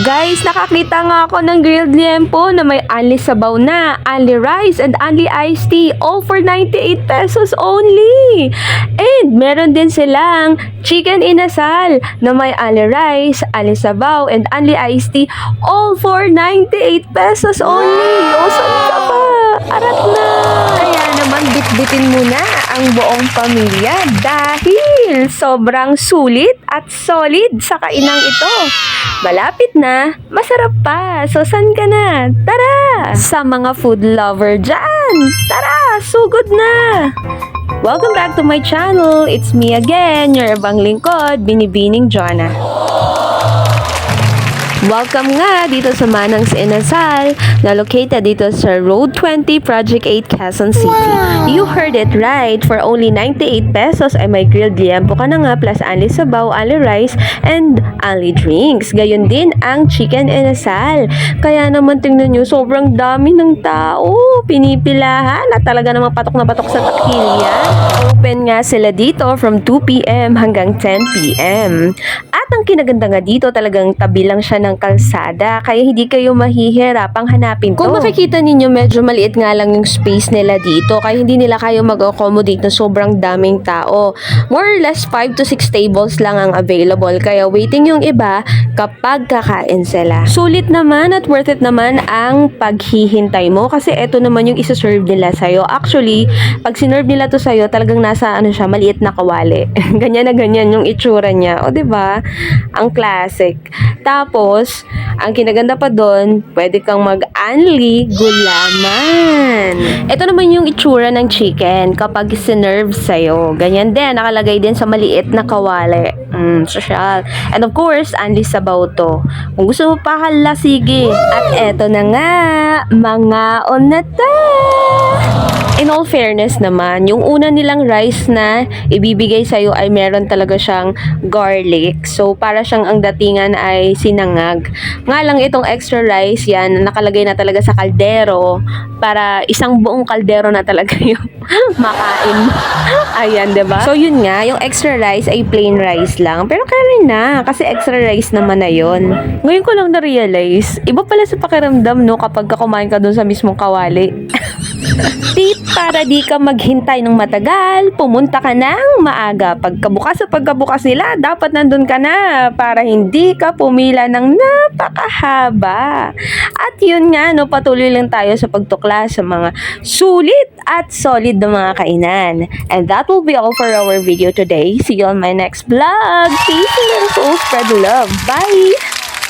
Guys, nakakita nga ako ng grilled liempo na may only sabaw na, only rice, and only iced tea. All for 98 pesos only. And meron din silang chicken inasal na may only rice, only sabaw, and only iced tea. All for 98 pesos only. O, saan ka pa? Arat na. Kaya naman bitbitin mo na ang buong pamilya dahil sobrang sulit at solid sa kainang ito. Malapit na, masarap pa. So, saan ka na? Tara! Sa mga food lover dyan, tara! Sugod na! Welcome back to my channel. It's me again, your abang lingkod, Binibining Joanna. Welcome nga dito sa Manang's Inasal na located dito sa Road 20, Project 8, Quezon City. Wow. You heard it right. For only 98 pesos ay may grilled liempo ka na nga plus only sabaw, only rice, and only drinks. Gayon din ang chicken inasal. Kaya naman tingnan nyo, sobrang dami ng tao. Pinipilahan na talaga namang patok na patok sa takilya. Open nga sila dito from 2 p.m. hanggang 10 p.m. At ang kinaganda nga dito, talagang tabi lang siya ng kalsada, kaya hindi kayo mahihirapang hanapin to. Kung makikita ninyo, medyo maliit nga lang yung space nila dito, kaya hindi nila kayo mag-accommodate na sobrang daming tao. More or less 5 to 6 tables lang ang available, kaya waiting yung iba kapag kakain sila. Sulit naman at worth it naman ang paghihintay mo, kasi eto naman yung isa-serve nila sa'yo. Actually, pag sinerve nila to sa'yo, talagang nasa siya, maliit na kawali. Ganyan na ganyan yung itsura niya. O, diba? Ang classic. Tapos, ang kinaganda pa doon, pwede kang mag-unli gulaman. Ito naman yung itsura ng chicken kapag sinerve sa'yo. Ganyan din, nakalagay din sa maliit na kawali. Social. And of course, unli sabaw to. Kung gusto mo pa, hala, sige. At eto na nga, mga onata. In all fairness naman, yung una nilang rice na ibibigay sa'yo ay meron talaga siyang garlic. So, para siyang ang datingan ay sinangag. Nga lang itong extra rice yan, nakalagay na talaga sa kaldero para isang buong kaldero na talaga yung makain. Ayan, diba? So, yun nga, yung extra rice ay plain rice lang. Pero carry na, kasi extra rice naman na yun. Ngayon ko lang na-realize, iba pala sa pakiramdam, no, kapag kumain ka dun sa mismong kawali. Tip para di ka maghintay ng matagal, pumunta ka ng maaga. Pagkabukas nila, dapat nandun ka na para hindi ka pumila ng napakahaba. At yun nga, no, patuloy lang tayo sa pagtukla sa mga sulit at solid na mga kainan. And that will be all for our video today. See you on my next vlog. Peace and spread love. Bye!